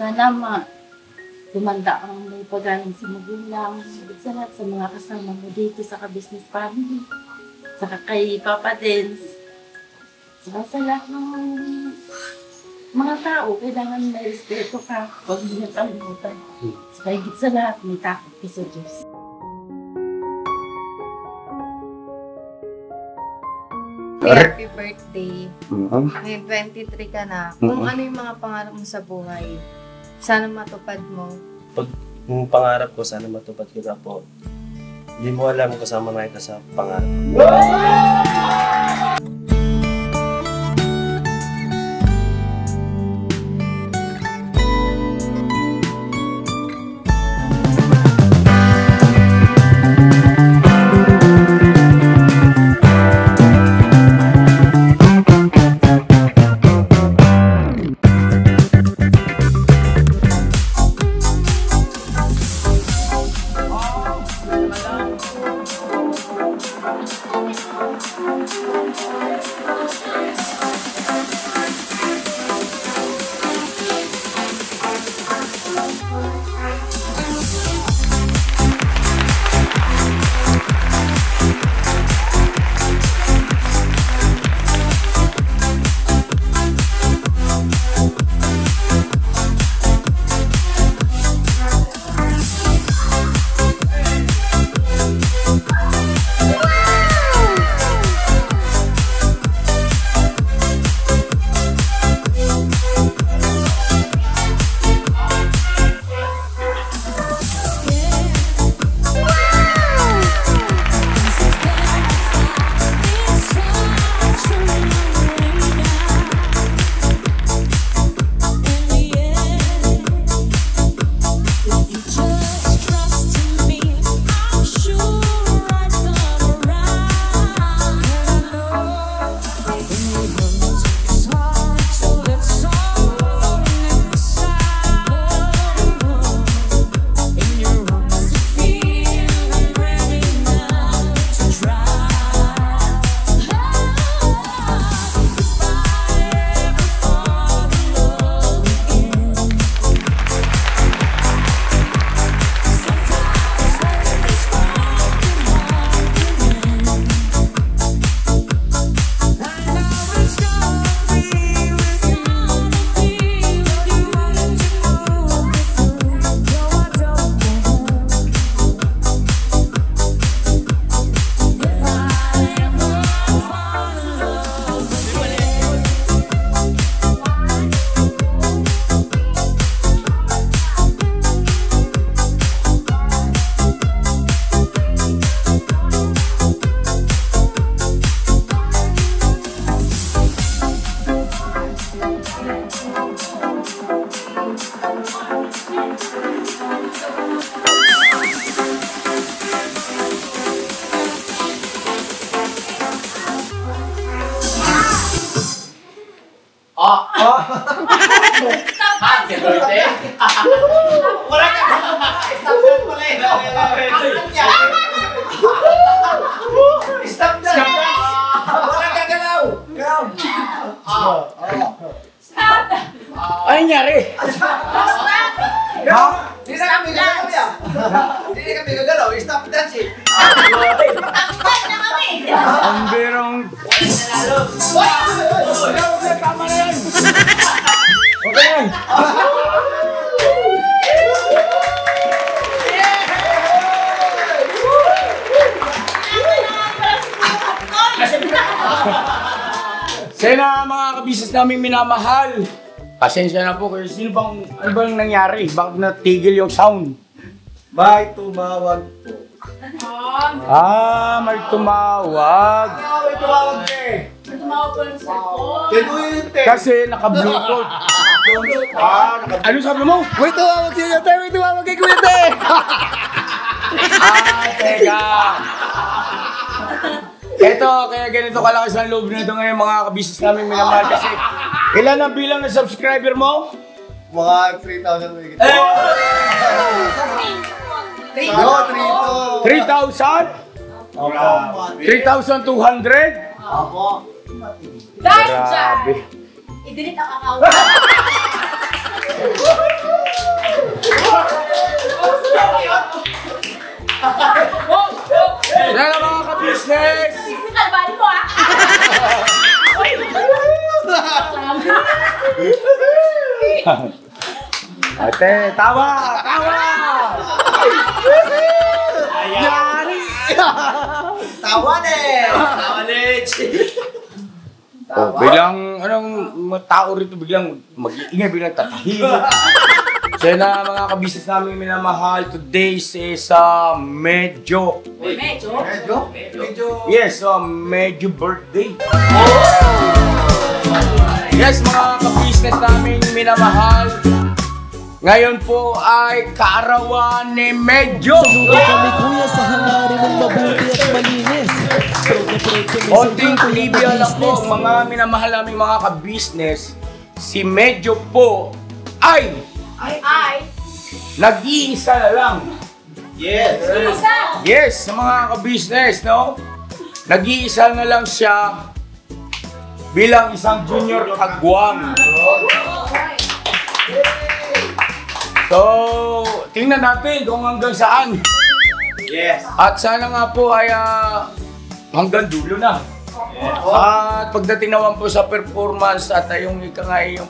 sana tumanda ang may pagaling sa magulang. Sa lahat sa mga kasama mo dito sa ka-business family. Saka kay Papa Dance. Saka sa lahat ng mga tao, kailangan may respeto ka. Huwag mo niyang kalimutan. Saka higit sa lahat, may takot ka sa Diyos. Happy birthday. Ngayon 23 ka na. Kung ano yung mga pangarap mo sa buhay, sana matupad mo. Pag yung pangarap ko, sana matupad ko na po. Hindi mo alam kung kasama na kita sa pangarap. Happy birthday! Wala ka! Stop that pala eh! Stop that! Wala ka galaw! Stop! Ay, nangyari! Stop! Hindi na kami gagalaw yan! Hindi na kami gagalaw! Stop that shit! Stop na kami! Ang birong... Tama na yan! Okay yan! Sana mga kabisnes namin minamahal. Pasensya na po kayo. Ano bang nangyari? Bakit natigil yung sound? May tumawag po. May tumawag. May tumawag eh. May tumawag ko ng cellphone. Kasi naka-bluetooth. Ano sabi mo? May tumawag siya tayo. May tumawag kay Kuya Te. Teka. Eto, kaya ganito kalakas ang loob nito ngayon mga kabisnes namin minamahal kasi ilan ang bilang na subscriber mo? Mga 3,000 wigit. 3,000? 3,200? Ako. Dahil dyan, Grabe. i-delete ang account. ka-business! Kalbali mo ah! Ate, tawa! Tawa! Yari! Tawa din! Oh, biglang, mga tao rito biglang mag-iingay, biglang tatahimik. So na mga kabisnes namin minamahal, today is medyo, yes, medyo birthday. Yes, mga kabisnes namin minamahal, ngayon po ay kaarawan ni Medyo. Kami kuya sa hangarin mong mabuti at malinis. Konting trivia lang po, mga minamahal naming mga kabisnes, si Medyo po ay nag-iisa na lang. Yes, sa mga kabisnes, no? Nag-iisa na lang siya bilang isang junior kagwang. So, tingnan natin kung hanggang saan. Yes. At sana nga po ay hanggang dulo na. At pagdating naman po sa performance at yung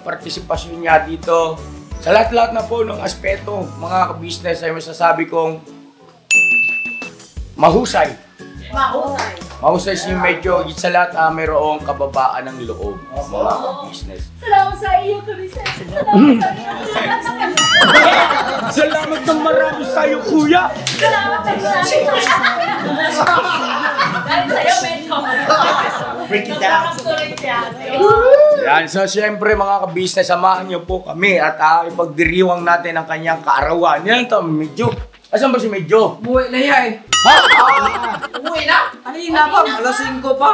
partisipasyon niya dito, sa lahat-lahat na po ng aspeto, mga kabisnes, ay masasabi kong mahusay. Mahusay si Medyo, sa lahat mayroong kababaan ng loob, mga kabisnes. Salamat sa iyo, Teresa. Salamat sa iyo. Salamat ng marami sa'yo, kuya! Salamat sa iyo. Dahil sa'yo, medyo. Break it down. Yan, so siyempre mga kabisnes, samahan niyo po kami at ipagdiriwang natin ang kanyang kaarawan. Yan ito, Medyo. Asan ba si Medyo? Buhay na yan. Ha? Umuwi na? Kanina pa, alas 5 pa.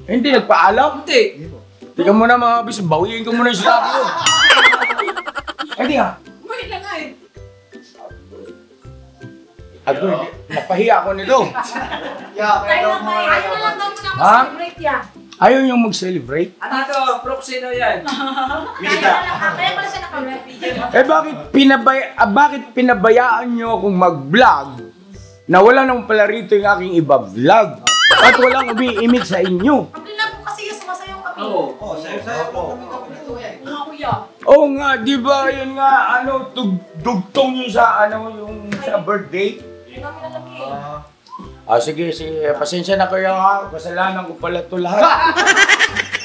Hindi nagpaalam? Hindi. Tingnan mo na mga kabisnes, bawiin ko muna yung sinabi ko. Hindi nga. Umuwi na nga eh. Agad, napahiya ako nito. Ayaw na lang daw muna Ha? mag-celebrate yan. Ayaw niyong mag-celebrate? Ano to? Proxy na yan. Kaya pala siya naka-rep. Bakit pinabayaan niyo akong mag-vlog na wala naman pala rito yung aking iba-vlog at walang umiimik sa inyo? Ang lang po kasi yung sumasayaw kami. Oh, sayo po. Mga kuya. Oo nga, di ba yun nga, dugtong yun sa, yung sa birthday? Hindi namin nalaki. Sige, pasensya na kayo ha, kasalanan ko pala ito lahat.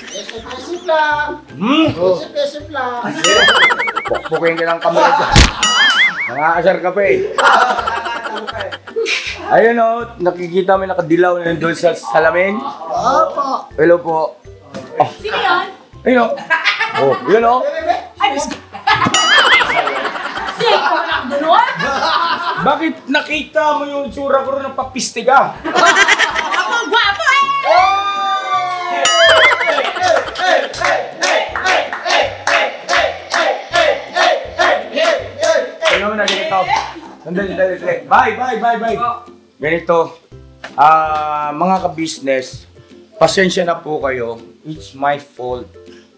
Isip lang. Isip lang. Pukpukin ka ng kamay dyan. Nangaasar ka pa eh. Ayun o, nakikita mo nakadilaw na doon sa salamin. Opo. Hello po. Sino yan? Ayun o. Oh, yun o. Ay, Sige, ikaw na doon. Bakit nakita mo yung tsura ko rin ng papistiga? Ako ang gwapo eh! Ano na ganito? Sandali. Bye. Ganito. Mga ka-business, pasensya na po kayo. It's my fault.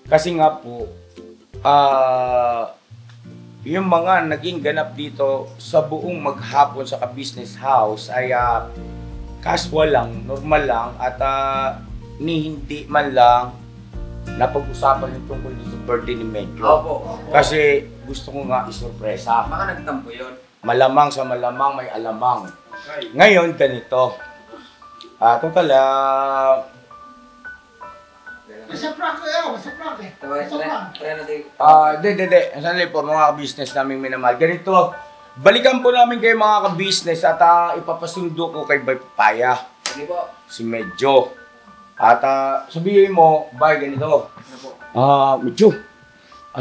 Kasi nga po, yung mga naging ganap dito sa buong maghapon sa ka-business house ay casual lang, normal lang, at hindi man lang napag-usapan yung tungkol dito sa birthday ni Medyo. Opo. Kasi gusto ko nga isurpresa. Baka nagtampo yun. Malamang sa malamang may alamang. Ngayon, ganito. Total, Masya prank kayo. Masya prank eh. Try natin. Hindi. Sandali po, mga ka-business naming minamahal. Ganito, balikan po namin kayo mga ka-business at ipapasundo ko kay Bay Papaya. Sige po. Si Medyo. At sabihin mo, Bay, ganito. Medyo,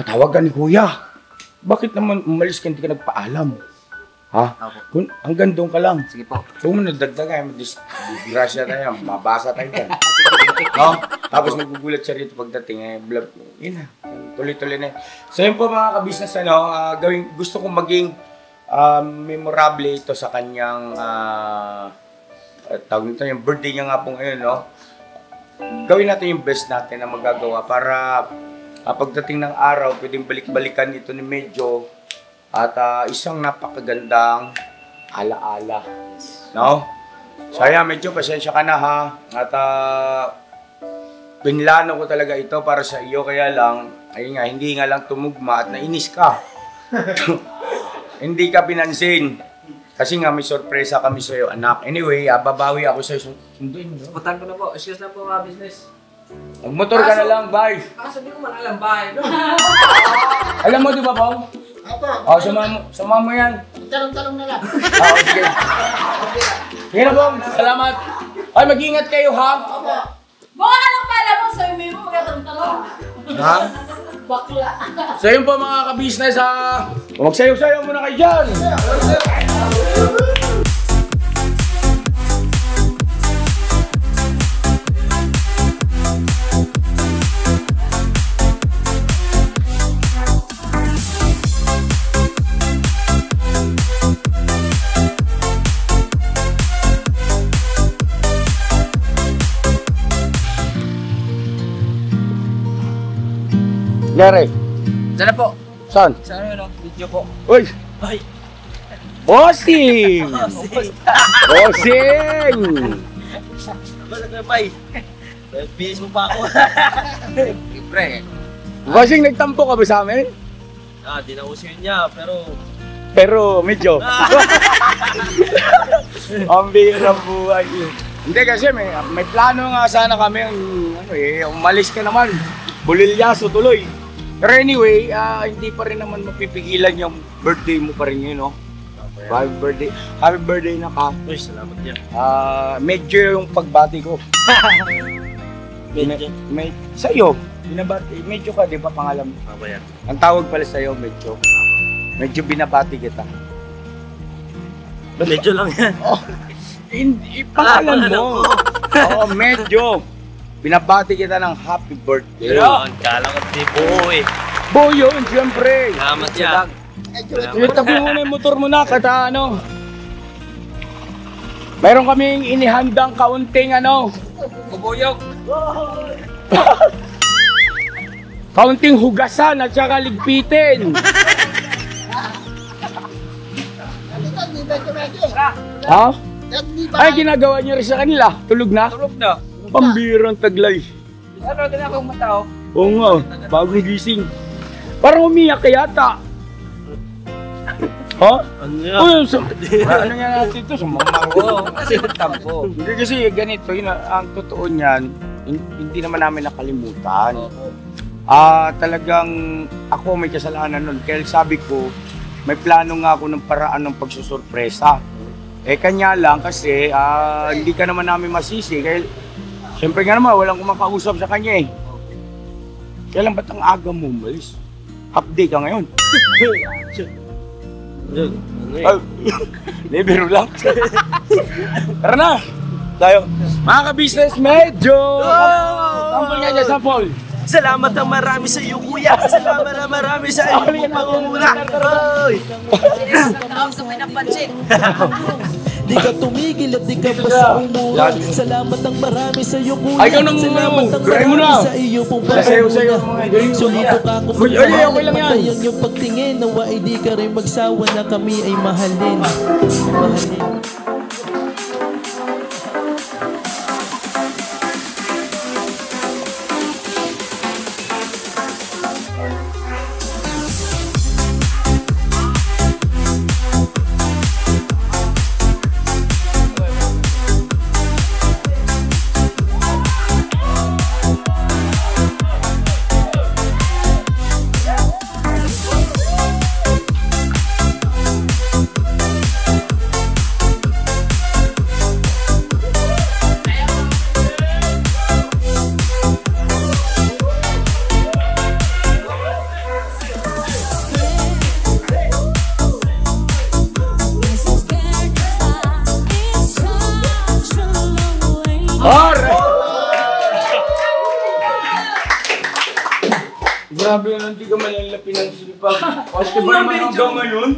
tawagan ni Kuya. Bakit naman umalis ka, hindi ka nagpaalam? Ha? Kung hanggang doon ka lang. Sige po. Kung mo nadagdagan, disgrasya tayo, mabasa tayo dyan. No? Tapos magugulat siya rito pagdating, yun na, tuloy-tuloy na. So yun po mga ka-business, gusto kong maging memorable ito sa kanyang, tawag nito, yung birthday niya nga po ngayon, no? Gawin natin yung best natin na magagawa para pagdating ng araw, pwedeng balik-balikan ito ni Medyo at isang napakagandang alaala. No? So ayan, medyo pasensya ka na ha. At pinlano ko talaga ito para sa iyo. Kaya lang, ayun nga, hindi nga lang tumugma at nainis ka. Hindi ka pinansin. Kasi nga may sorpresa kami sa iyo, anak. Anyway, babawi ako sa iyo. Sunduin mo. Putan ko na po. Excuse lang po mga business. Magmotor ka na lang, bye. Sabi ko man alam bahay. Alam mo, di ba, Pao? Opo. Oh, sama mo yan. Talong-talong na lang. Sige. Sige na, Bong. Salamat. Ay, mag-ingat kayo, ha? Opo. Baka lang pala mo, sabi mo, magkatalong-talong. Ha? Bakla. So yun po mga ka-business, ha? Magsayaw-sayaw muna kayo dyan. Gary, Sana po. saan? Sana yun, video po. Uy! Ay. Bossing! Bossing! Basta kayo, Pai. Bihis mo pa ako. Siyempre. Bossing, nagtampo ka ba sa amin? Di na uso yun niya, Pero medyo. Ang bihirang buhay. Hindi kasi may plano nga sana kami. Umalis ka naman. Bulilyaso tuloy. Pero anyway, hindi pa rin naman mapipigilan yung birthday mo pa rin yun, no? Happy birthday na ka. Uy, salamat niya. Medyo yung pagbati ko. Medyo? Sa'yo, binabati. Medyo ka, di ba pangalan mo? Yan. Ang tawag pala sa'yo, medyo. Medyo binabati kita. Medyo lang yan. Hindi, pangalan mo. Oo, medyo. Binabati kita ng happy birthday. Yun, kala ko di buo eh. Bo yun, siyempre. Salamat niya. Tabi muna yung motor mo na, kata ano. Mayroon kaming inihandang kaunting Bubuyog. kaunting hugasan at saka ligpitin. Ha? Ay, ginagawa niyo rin sa kanila. Tulog na? Tulog na. Pambirang taglay. Ano, din akong matao. Oo nga, bagong gising. Parang umiyak ka yata. Ha? Ano yan? Uy, ano nga natin ito? Oo, kasi tampo. Hindi kasi ganito, yun, ang totoo niyan, hindi naman namin nakalimutan. Talagang ako may kasalanan nun. Kaya sabi ko, may plano nga ako ng paraan ng pagsusurpresa. Kanya lang kasi hindi ka naman namin masisi. Kaya siyempre nga naman, walang kumakausap sa kanya eh. Kaya lang ba't ang aga mo umalis? Half day ka ngayon. Libero lang. Tara na! Tayo. Mga ka-business, medyo! Sample nga dyan, sample. Salamat ang marami sa iyo, kuya. Salamat ang marami sa iyo, pangunguna. Oy! Di ka tumigil at di ka basta umuha. Salamat ang marami sa iyo, kuya. Ay, ikaw nang gray mo na. Sa iyo pong Sasayaw-sayaw mga gray mo. Sumibok ako Uy, okay lang yan. Patayan yung pagtingin. Nawa ay di ka rin magsawa na kami ay mahalin. Mahalin. Grabe yun, hindi ka malalapin ng silipag. Kasi ba naman hanggang ngayon?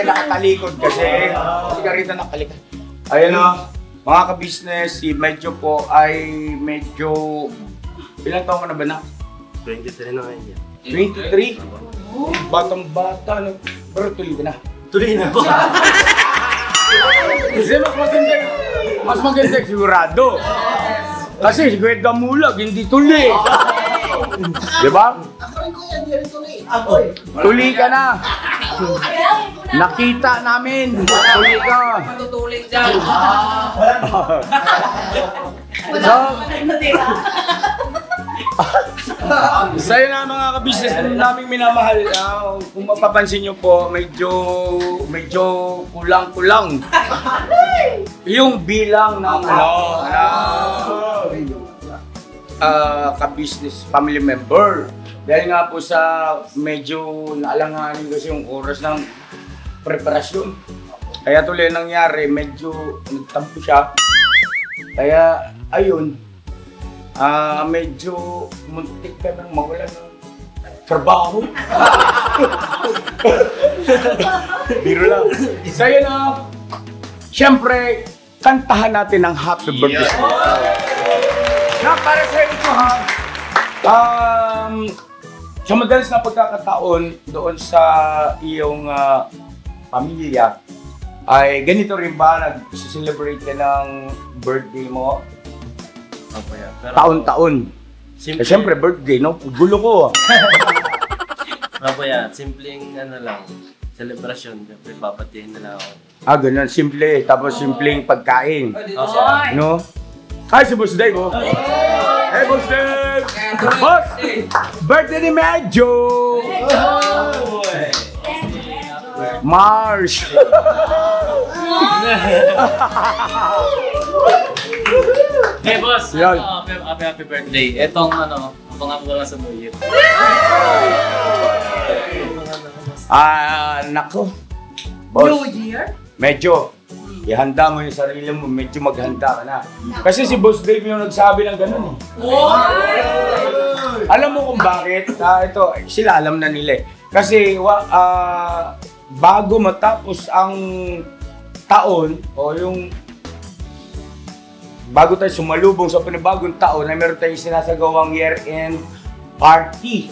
Nakatalikod kasi. Kasi ka rito nakalikod. Ayan o, mga ka-business, si Medyo po ay medyo... Ilang taon ka na ba na? 23 na ngayon yan. 23? Batang-bata, no? Pero tuloy ka na. Tuloy na po. Kasi mas maganda yun. Mas maganda sigurado. Kasi si Kuya Damulag, hindi tuli. Di ba? Ako rin kuya, hindi rin tuloy. Ako eh. Tuli ka na. Nakita namin. Tuli ka. Matutulik dyan. Sa'yo na mga kabisnes naming minamahal. Kung mapapansin nyo po, medyo kulang-kulang. Yung bilang ng kabisnes family member. Dahil nga po sa medyo naalanganin kasi yung oras ng preparasyon. Kaya tuloy nangyari, medyo nagtampo siya. Kaya ayun, medyo muntik ka nang mawalan ng trabaho. Biro lang. Sa'yo na, siyempre, kantahan natin ang happy birthday. Na para sa ito ha, sa madalas na pagkakataon doon sa iyong pamilya, ay ganito rin ba nag-celebrate ka ng birthday mo? Opo, yeah. Pero, Taon-taon. Siyempre birthday, no? Gulo ko. Opo, yeah. Simpleng lang, celebration. Siyempre, papatiin na lang ako. Ganun. Simple. Tapos simpleng pagkain. Opo. No? Hi, si Boss Dave, oh. Hey, Boss Dave! Boss! Birthday ni Medyo! Mars! Hey boss, Yan. happy birthday. Etong abangan ko lang sa New Year. Nako. Boss. New Year? Medyo. Ihanda mo yung sarili mo, medyo maghanda ka na. Kasi si Boss Dave yung nagsabi ng ganun eh. Alam mo kung bakit? Ito, sila alam na nila eh. Kasi bago matapos ang taon o yung bago tayo sumalubong sa panibagong taon na meron tayong sinasagawang year-end party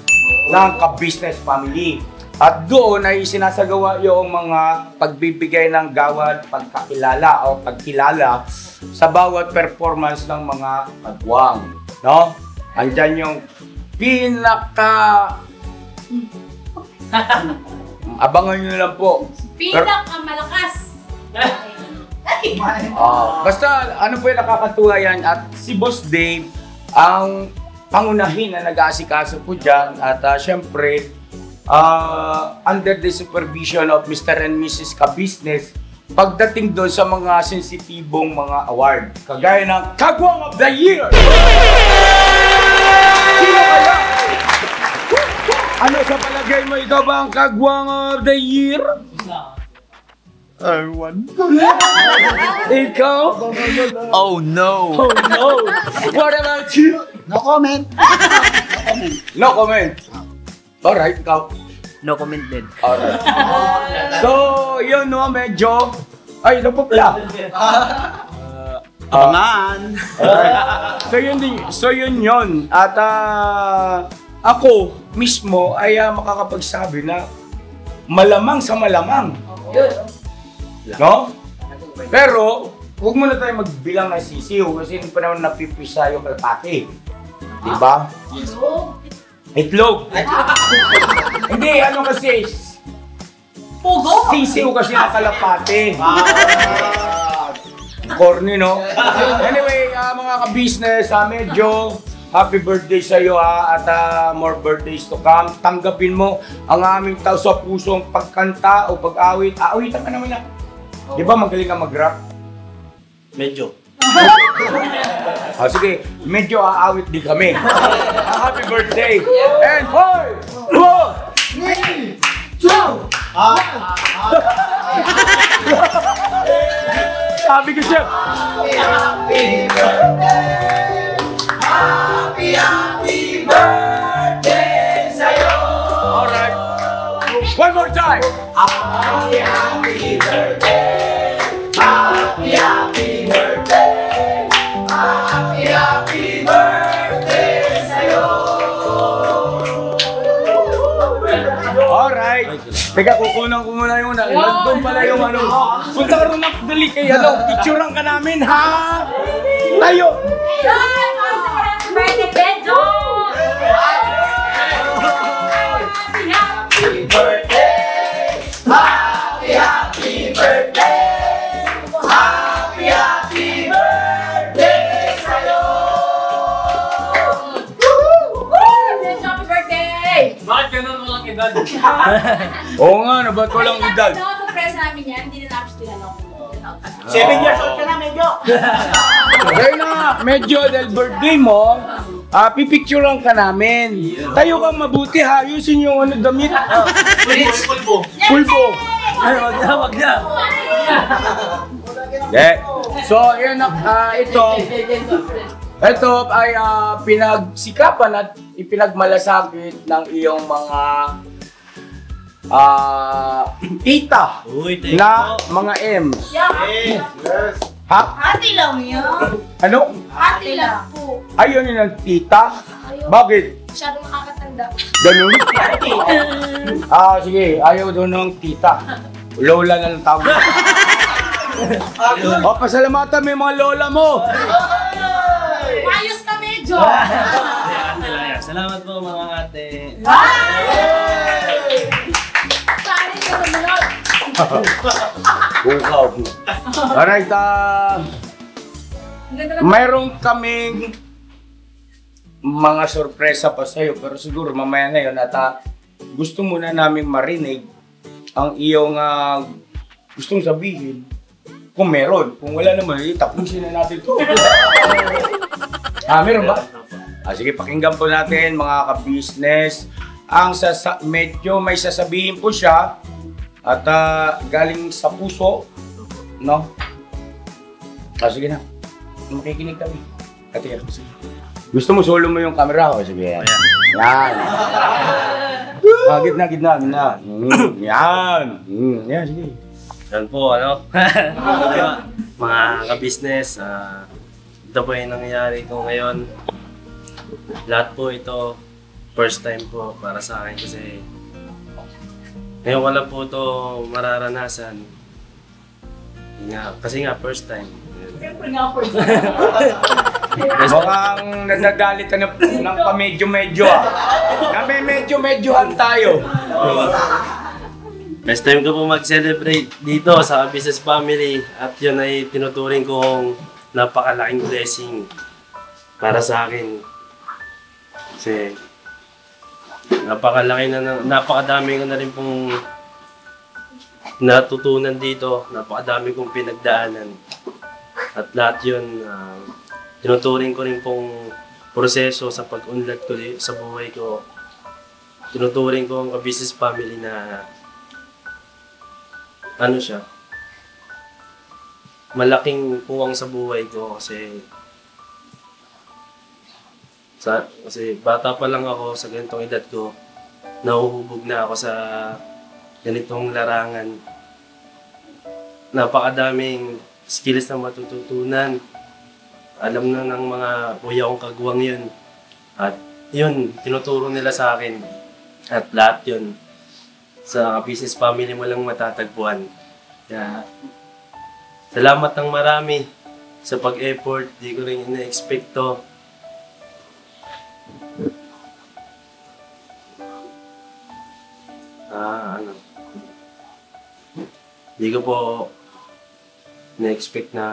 ng ka-business family. At doon ay sinasagawa yung mga pagbibigay ng gawad, pagkakilala o pagkilala sa bawat performance ng mga kagwang. No? Andyan yung abangan nyo lang po. Pinakamalakas. Basta ano po yung nakakatuwa yan at si Boss Dave ang pangunahin na nag-aasikaso po dyan at syempre under the supervision of Mr. and Mrs. Ka-Business pagdating doon sa mga sensitibong mga award kagaya ng Kagwang of the Year! Sino kaya? Ano sa palagay mo, ikaw ba ang Kagwang of the Year? Arwan. Ikaw? Oh no! Oh no! What about you? No comment. No comment. Alright, ikaw. No comment din. Alright. So, yun no, medyo... Ay, napupla. Abangan! So yun yun. At ako mismo ay makakapagsabi na malamang sa malamang. No? Pero, huwag muna tayo magbilang ng sisiw kasi hindi pa naman napipisa yung kalpati. Diba? Itlog. Hindi, ano kasi, Pugo? sisiw kasi ang kalapate. Corny, no? Anyway, mga ka-business, medyo happy birthday sa iyo at more birthdays to come. Tanggapin mo ang aming tao sa pusong pagkanta o pag-awit. Awitan ka naman na. Di ba magaling ka mag-rap? Medyo. Sige, medyo aawit din kami. Happy birthday! And 4, 4, 3, 2, sabi ko siya. Happy birthday! Happy birthday sa'yo! Alright. One more time. Happy birthday! Happy birthday! Happy birthday sa'yo! Alright. Teka, kukunan ko muna yung nandun pala yung ano. Punta ka rin dali kay picturean ka namin, ha? Tayo! Birthday, Benjo! Happy birthday! Happy birthday! Happy birthday sa'yo! Benjo, happy birthday! Bakit ganun walang edad? Oo nga, naba't walang edad. Surprise namin yan, hindi na namin tinanong. 7 years old ka na, medyo. Kaya na, medyo dahil birthday mo, pipicturean ka namin. Tayo kang mabuti ha, ayusin yung ano, damit. Pulbo. Pulbo. Ay, wag na. So, yun, ito ay pinagsikapan at ipinagmalasakit ng iyong mga tita Uy, thank na you. mga M. Yes. Ha? Ate lang yun. Ano? Ate lang po. Ayun yun ang tita? Bakit? Masyadong nakakatanda. Ganun? Sige. Ayaw doon ng tita. Lola na lang tawag. Pasalamatan mo yung mga lola mo. Ayos ka, medyo. Ate lang yan. Salamat po mga ate. Saan ka sumunod? Bukaw. Alright, mayroon kaming mga sorpresa pa sa'yo, pero siguro mamaya na yun at gusto muna namin marinig ang iyong gustong sabihin. Kung meron, kung wala naman, tapusin na natin ito. Meron ba? Sige, pakinggan po natin mga ka-business. Medyo may sasabihin po siya at galing sa puso, no? Sige na. Makikinig kami. Ate, sige. Gusto mo solo mo yung camera ko? Sige, yan. Yan. Gitna. Yan. Yan, sige. Yan po, mga ka-business, ito po yung nangyayari ko ngayon. Lahat po ito, first time po para sa akin kasi ngayon ko lang po ito mararanasan. Kasi first time. Siyempre nga, first. Mukhang nagagalit ng pamedyo-medyo Medyo-medyohan tayo. First time ko po mag-celebrate dito sa business family at yun ay tinuturing kong napakalaking blessing para sa akin. Kasi napakadami ko na rin pong natutunan dito, napakadami kong pinagdaanan. At lahat yun, tinuturing ko rin pong proseso sa pag-unlad ko sa buhay ko. Tinuturing ko ang business family na malaking puwang sa buhay ko kasi bata pa lang ako sa ganitong edad ko, nahuhubog na ako sa ganitong larangan. Napakadaming skills na matututunan. Alam na ng mga kuya kong kagwang yun. At yun, tinuturo nila sa akin. At lahat yun, sa business family mo lang matatagpuan. Kaya, salamat ng marami sa pag-effort. Di ko rin ina-expect to. Di ko po na-expect na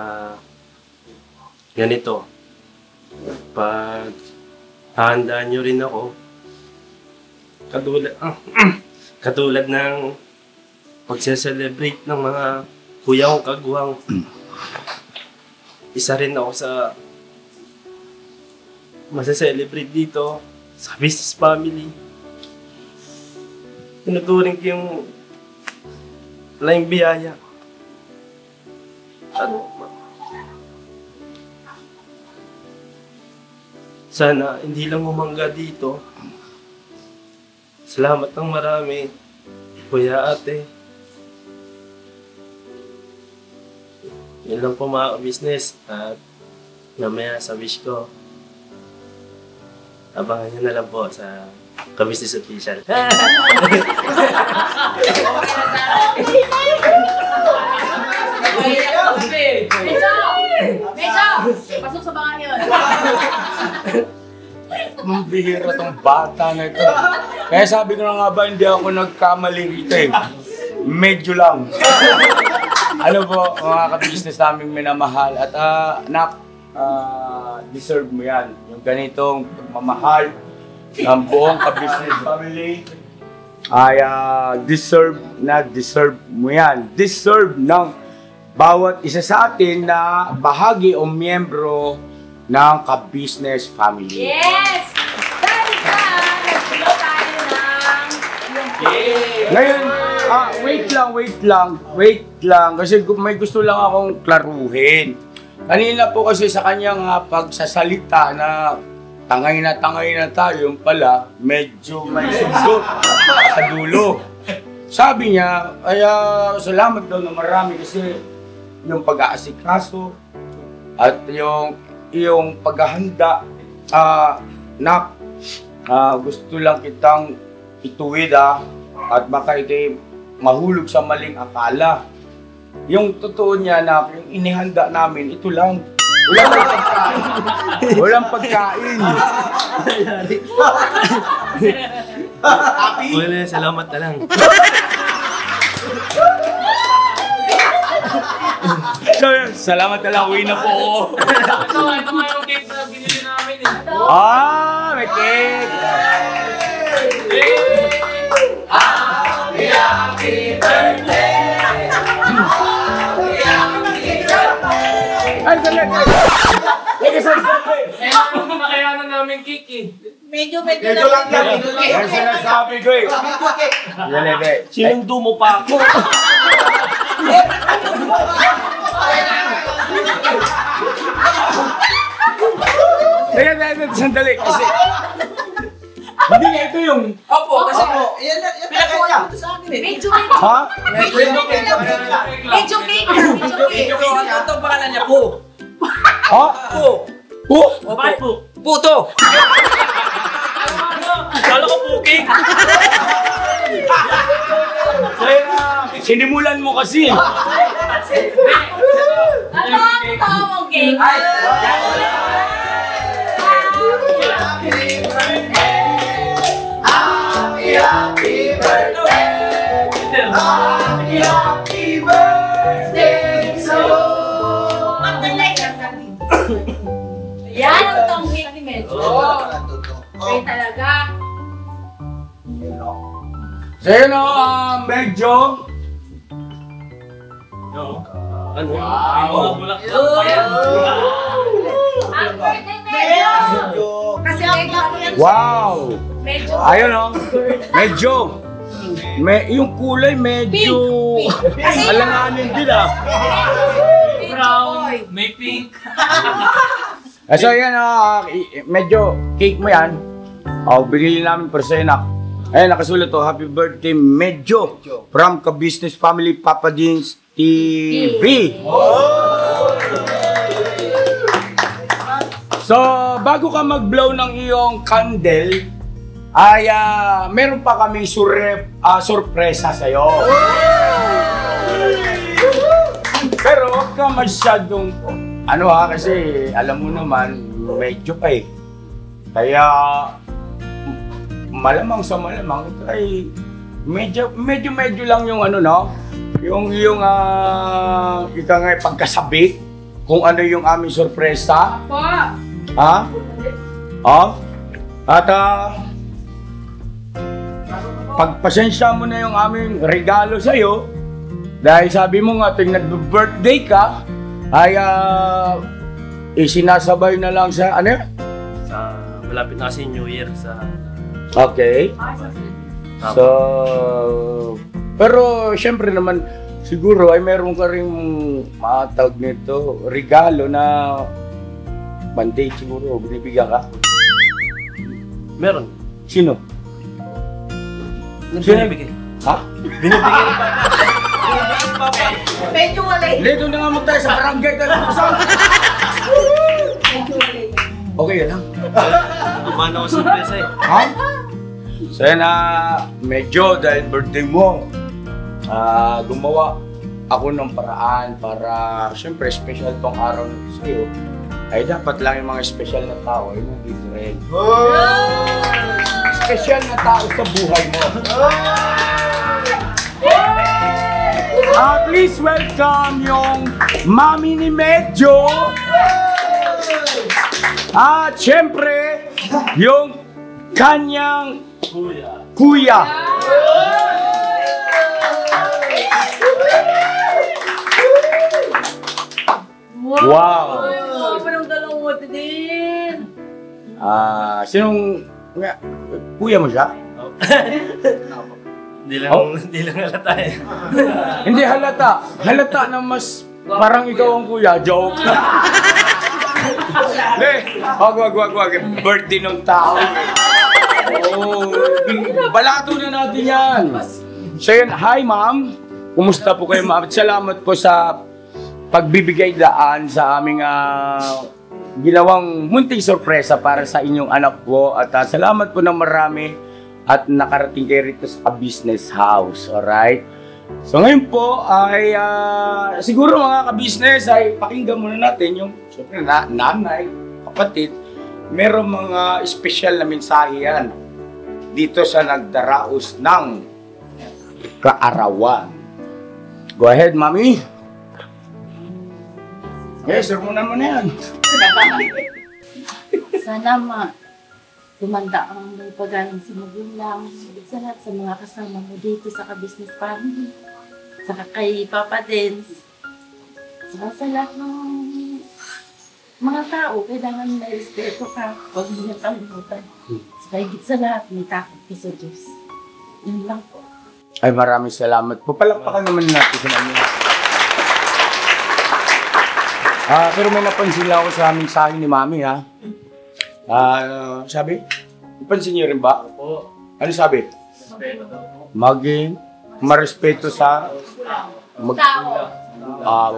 ganito. Pag hahandaan nyo rin ako, katulad ng pagse-celebrate ng mga kuya kong kagwang. Isa rin ako sa masa-celebrate dito sa business family. Tinuturing ko yung laing biyaya. Sana hindi lang umangga dito. Salamat ng marami, kuya, ate. Yan lang po mga business at mamaya sa wish ko. Abangan nyo na lang po sa Ka-business official. Medyo! Pasok sa baka yun. Mambihira tong bata na ito. Kaya sabi ko na nga ba, hindi ako nagkamali rito eh. Medyo lang. Ano po, mga ka-business namin minamahal. At deserve mo yan. Yung ganitong pagmamahal ng buong ka-business family ay deserve mo yan. Deserve ng bawat isa sa atin na bahagi o miyembro ng ka-business family. Yes! Dahil ka, nagpulo tayo ng yung cake. Ngayon, wait lang. Kasi may gusto lang akong klaruhin. Kanina po kasi sa kanyang pagsasalita na tangay na tayo, yung pala, medyo may sugot sa dulo. Sabi niya, ay salamat daw na marami kasi yung pag-aasikaso at yung paghahanda, gusto lang kitang ituwid at baka ito'y mahulog sa maling akala. Yung totoo niya na yung inihanda namin, ito lang. Walang pagkain. Wala, salamat na lang. So, salamat na lang. Uwi na po ako. Ito nga yung cake na binili namin eh. May cake! Happy birthday! Ay, salit! Eh, ano nakayanan namin cake eh. Medyo lang yan. Yan sinasabi ko eh. Yan, Sinundo mo pa ako. Sandali. Kasi hindi nga ito yung... Opo, kasi po. Yan pinagawa ko sa akin eh. Medyo Ha? Medyo cake. Ito ang pangalan niya po. Ha? Po. Po? Bakit po? Puto. Kala ko puking. Sinimulan mo kasi. Ano ang tawag cake? Happy birthday! Happy birthday sa'yo! Yan ang tawag cake ni Medyo. Kaya talaga. So yun medyo. Ano? Bulaklak pa yan. Ang birthday Medyo! Kasi Medyo ako yan. Wow! Medyo. Ayun medyo. Yung kulay medyo alanganin din Brown, may pink. So yan medyo cake mo yan. Binili namin para sa'yo na. Ayun, nakasulat to, happy birthday Medyo from Ka-Business Family Papa Jeans TV. So, bago ka mag-blow ng iyong candle, ay meron pa kami sorpresa sa'yo. Pero huwag ka masyadong, kasi alam mo naman, medyo pa eh. Kaya, malamang sa malamang, ito ay medyo lang yung yung ika nga pagkasabi kung ano yung aming sorpresa. At pagpasensya mo na yung aming regalo sa'yo dahil sabi mo nga tuwing nag-birthday ka ay isinasabay na lang sa Malapit na kasi New Year sa... Okay. So, pero syempre naman, siguro ay meron ka rin matawag nito, regalo na mandate siguro, binibigyan ka? Meron. Sino? Binibigay. Ha? Binibigay pa. Medyo wala eh. Ledo na nga mo tayo sa barangay tayo. Okay lang. Kumana ko sorpresa eh. Ha? So yan medyo dahil birthday mo, gumawa ako ng paraan para siyempre special tong araw na sa'yo. Ay dapat lang yung mga special na tao ay nandito rin. Special na tao sa buhay mo. Please welcome yung mami ni Medyo. At syempre, yung kanyang kuya. Wow! Parang dalawang din. Sinong kuya mo siya? Hindi lang halata eh. Hindi halata. Halata na mas parang ikaw ang kuya. Joke. Wag. Birthday ng tao. Balato na natin yan. So yun, hi ma'am. Kumusta po kayo ma'am? Salamat po sa pagbibigay daan sa aming ginawang munting sorpresa para sa inyong anak po. At salamat po ng marami at nakarating kayo rito sa business house. Alright? So ngayon po ay siguro mga ka-business ay pakinggan muna natin yung syempre nanay, kapatid. Merong mga espesyal na mensahe yan dito sa nagdaraos ng kaarawan. Go ahead, mami. Yes, sermonan mo na yan. Sana tumanda ang may pagaling sa magulang, sa lahat sa mga kasama mo dito sa ka-business family, saka kay Papa Dens, saka sa lahat ng mga tao, kailangan may respeto ka, huwag mo niyang kalimutan. Saka higit sa lahat, may takot ka sa Diyos. Yun lang po. Ay, maraming salamat po. Palakpakan naman natin sa namin. Pero may napansin lang ako sa aming sahin ni Mami, ha? Sabi? Napansin niyo rin ba? Oo. Ano sabi? Maging marespeto sa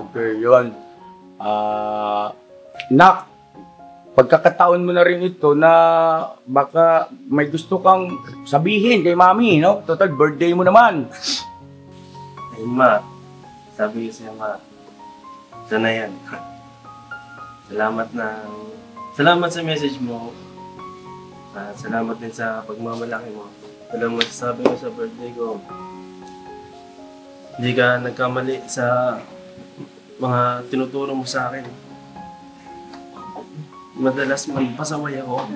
okay, yun. Nak, pagkakataon mo na rin ito na baka may gusto kang sabihin kay Mami, no? Total, birthday mo naman. Ay ma, sabi ko siya ma, sana yan. Salamat sa message mo. Salamat din sa pagmamalaki mo. Alam mo, sabi mo sa birthday ko, hindi ka nagkamali sa mga tinuturo mo sa akin. Madalas pasaway ako.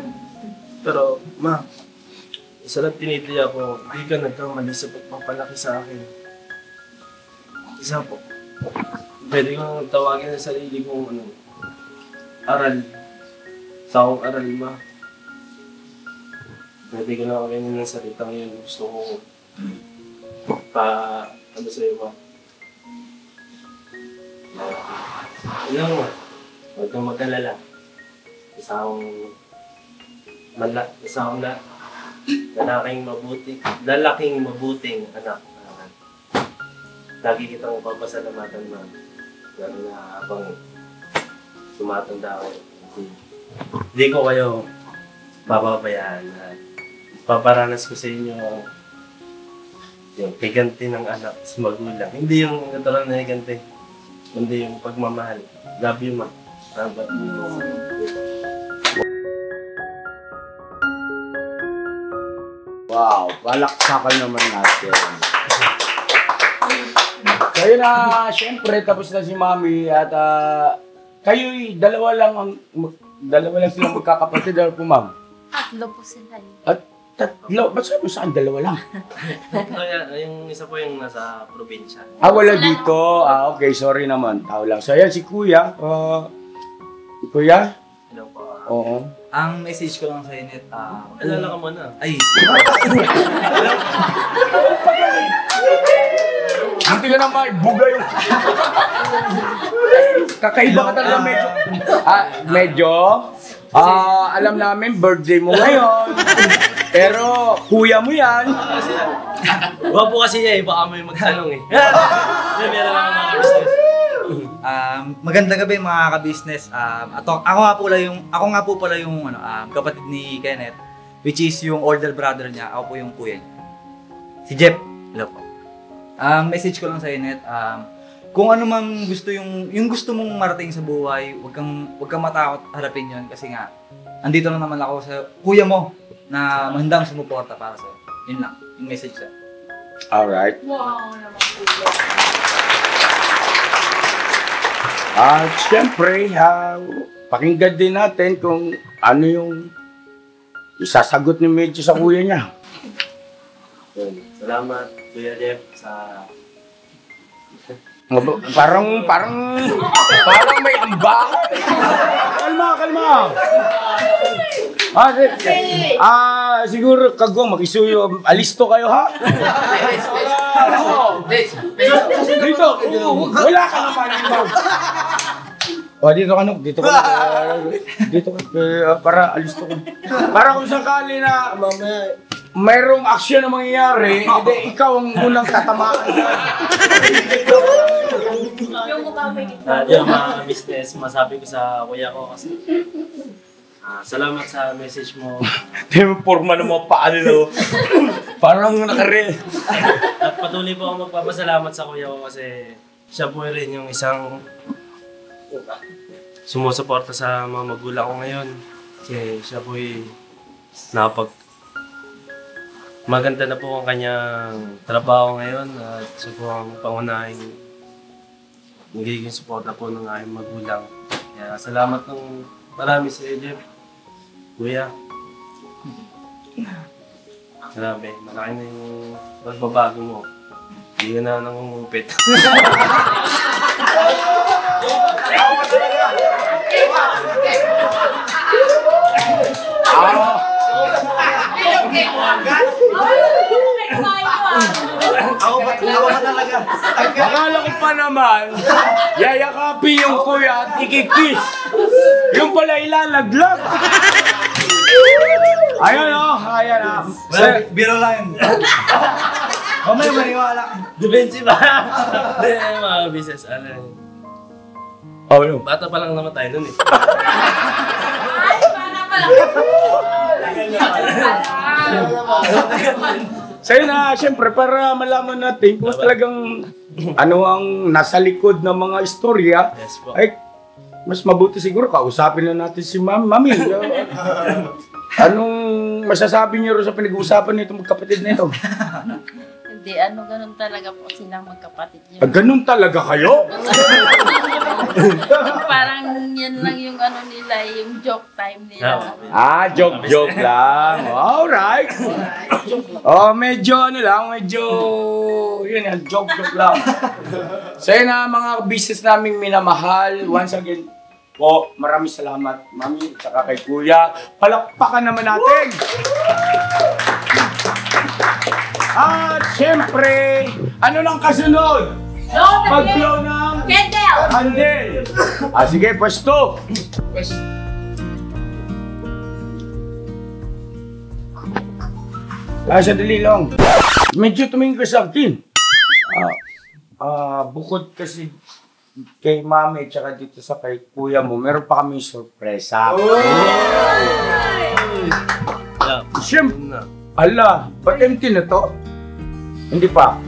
Pero ma, isa lang tinitiya ko, hindi ka nagkamali sa pagpapalaki sa akin. Isa po, pwede kong tawagin sa sarili kong aral. Sa akong aral, ma. Pwede ko na kainin ng salitang yun. Gusto ko sa'yo, ma. Ilang ma, huwag kang mag-alala. Isa akong lalaking mabuting anak. Lagi kitang papasalamatan, ma. Lalo na habang tumatanda kayo. Hindi ko kayo papabayaan. Paparanas ko sa inyo yung higanti ng anak sa magulang. Hindi yung natural na higanti, kundi yung pagmamahal. Love you, ma. Wow, palakpakan naman natin. Kaya na, syempre, tapos na si Mami at kayo'y dalawa lang silang magkakapatid. Ano po, ma'am? Tatlo po sila. At tatlo? Ba't sabi mo saan dalawa lang? Yung isa po yung nasa probinsya. Wala dito. Okay, sorry naman. Tao lang. So, ayan si Kuya. Kuya? Hello po. Oo. Ang message ko lang sa inyo, Alala ka muna. Ay! Hindi ka naman, buga yung... Kakaiba ka talaga medyo. Alam namin, birthday mo ngayon. Pero, kuya mo yan. Huwag po kasi baka may magtanong eh. Meron lang mga business. Magandang gabi mga ka-business. Ako nga po pala yung kapatid ni Kenneth. which is yung older brother niya, ako po yung kuya niya. Si Jeff. Hello po. Message ko lang sa Net, kung ano mang gusto yung gusto mong marating sa buhay, wag kang matakot harapin yun kasi nga, andito lang naman ako sa kuya mo na handang sumuporta para sa'yo. Yun lang, yung message sa'yo. Alright. Wow naman po. At syempre, pakinggan din natin kung ano yung isasagot ni Medyo sa kuya niya. Salamat, Kuya Jeff, sa... Parang may ambahan. Kalma. Siguro kagong mag-isuyo. Alisto kayo, ha? Dito. Wala ka naman. Dito ka, Dito ka. Para alisto ko. Para kung sakali na mayroong aksyon na mangyayari, hindi ikaw ang unang tatamaan. Yung mukha mo Yung mga business, masabi ko sa kuya ko kasi salamat sa message mo. Forma ng mga paano. Parang nakare. At patuloy po ako magpapasalamat sa kuya ko kasi siya po rin yung isang sumusuporta sa mga magulang ko ngayon. Kasi siya po maganda na po ang kanyang trabaho ngayon at siya po ang pangunahing nagiging suporta po ng aking magulang. Kaya salamat ng marami sa Jeff. Kuya. Marami. Malaki na yung pagbabago mo. Hindi ka na nangungupit. Akala ko pa naman, yayakapin yung kuya at ikikiss. Yung pala ilalaglag. Ayan Biro lang yun. Mamaya maniwala. Defensive ba? Hindi, mga business. Bata pa lang naman tayo nun eh. Sa'yo na, siyempre, para malaman natin kung talagang ano ang nasa likod ng mga istorya, Yes po. ay mas mabuti siguro kausapin na natin si Mami. Anong masasabi niyo rin sa pinag-uusapan nito magkapatid na ito? Hindi, ganun talaga po silang magkapatid yun. Ganun talaga kayo? Parang yan lang yung nila, yung joke time nila. Joke lang. Alright. Medyo yun yan, joke lang. So yun na mga business naming minamahal. Once again, po, maraming salamat, Mami, at kay Kuya. Palakpakan naman natin! At syempre, ano nang kasunod? Pag-blow ng candle! Sige, pwesto! Sandali lang. Medyo tumingin ka sa akin. Bukod kasi kay Mami at saka dito sa kay Kuya mo, meron pa kami sorpresa. Siyempre, ba't empty na to? Hindi pa.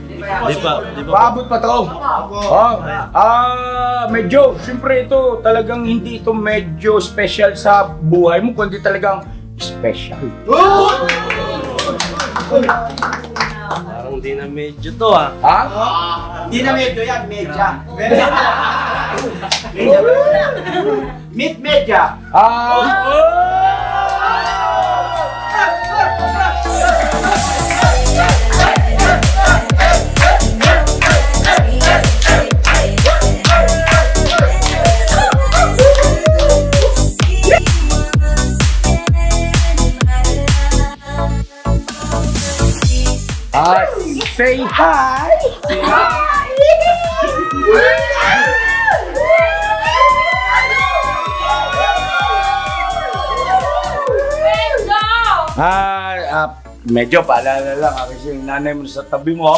Paabot pa to. Medyo, siyempre ito, talagang hindi ito medyo special sa buhay mo, kundi talagang special. Parang di na medyo to Hindi na medyo yan, medya. Medya. Say hi! Say hi! Medyo paalala lang kasi yung nanay mo sa tabi mo.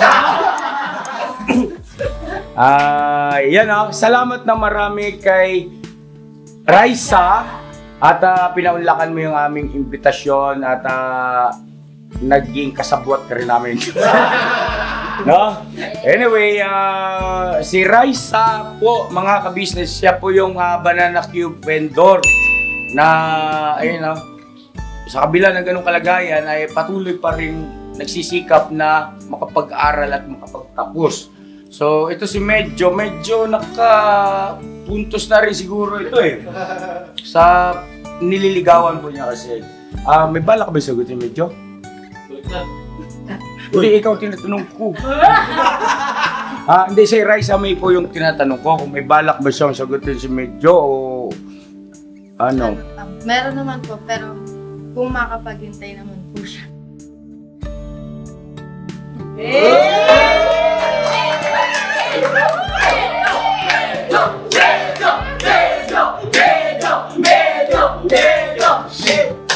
Yan salamat na marami kay Raisa At pinaunlakan mo yung aming imbitasyon at naging kasabwat ka rin namin. No? Anyway, si Raisa po, mga ka-business, siya po yung banana cube vendor na, ayun sa kabila ng ganung kalagayan ay patuloy pa rin nagsisikap na makapag-aral at makapagtapos. So, ito si medyo nakapuntos na rin siguro ito sa nililigawan po niya kasi. May balak ba sagutin medyo? Hindi, ikaw tinatanong ko. Hindi, si Raisa May po yung tinatanong ko kung may balak ba siyang sagutin si medyo o ano? Meron naman po, pero kung makapaghintay naman po siya.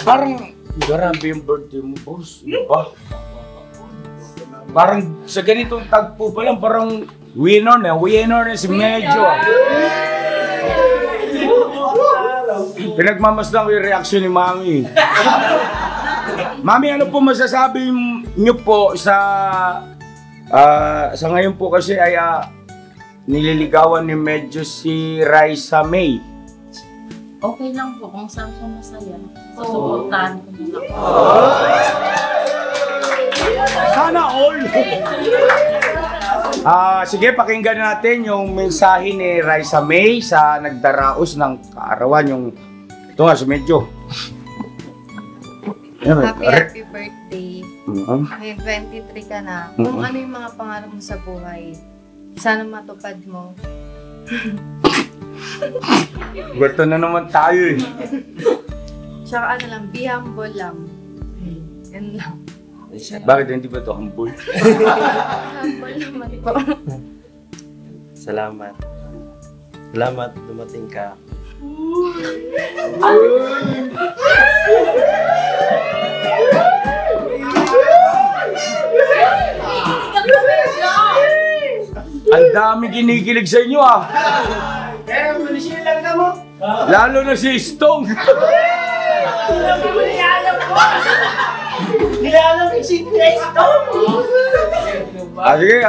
Parang grabe yung birthday mo, boss. Iba. Parang sa ganitong tagpo pa lang, parang winner na si Medyo. Pinagmamasdan ko yung reaksyon ni Mami. Mami, ano po masasabi niyo po sa ngayon po kasi ay nililigawan ni Medyo si Raisa May. Okay lang po kung saan siya masaya. Susuportahan ko nila po. Sana all! Sige, pakinggan natin yung mensahe ni Raisa May sa nagdaraos ng kaarawan. Ito nga, si Medyo. Happy birthday. Ngayon 23 ka na. Kung ano yung mga pangarap mo sa buhay, sana matupad mo. Gusto na naman tayo Tsaka ano lang, be humble lang. Yan lang. Bakit hindi ba ito humble? Humble naman po. Salamat. Salamat, dumating ka. Ang dami ginigilig sa inyo Pero manisya lang ka mo. Lalo na si Stong. Nilalam si Stong. Sige,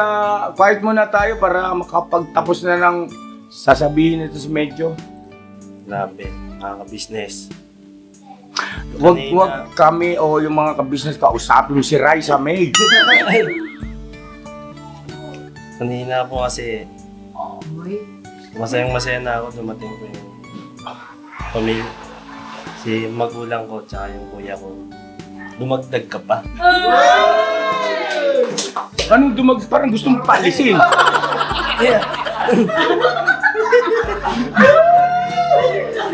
fight muna tayo para makapagtapos na ng sasabihin nito si Medyo. Grabe, mga ka-business. Wag kami o yung mga ka-business kausapin si Raisa May. Kanina po kasi masayang-masaya na ako dumating ko yung pamilya. Si magulang ko tsaka yung kuya ko. Dumagdag ka pa. Anong parang gusto mong paalisin?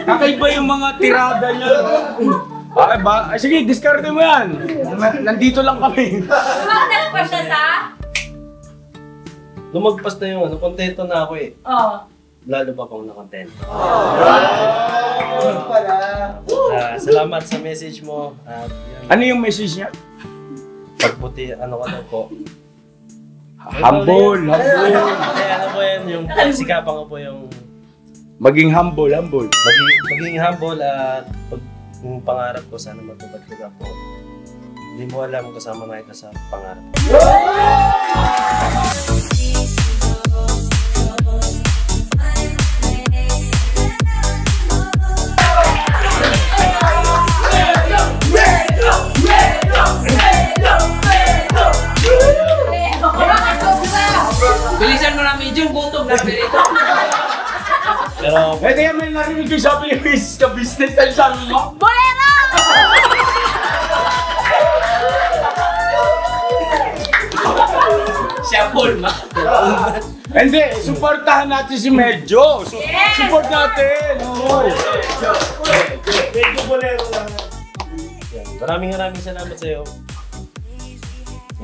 Kakaiba yung mga tirada niya. Sige, discard mo yan. Nandito lang kami. Dumagdag pa siya sa? Lumagpas na yung kontento na ako Oo. Lalo pa akong nakontento. Salamat sa message mo. Ano yung message niya? Pagbuti, ano ka daw po? Humble. Ano po yan, yung sikapan ko po yung maging humble. Maging humble at yung pangarap ko, sana matupad ko na po. Hindi mo alam kasama na kita sa pangarap. Bilisan mo na medyo, gutom na perito. Pero pwede yan, may narinig yung sabi yung business ka business. Ano sabi mo? Bolero! Siya Paul, Hindi, supportahan natin si Medyo. Support natin. Medyo bolero lang. maraming salamat sa iyo.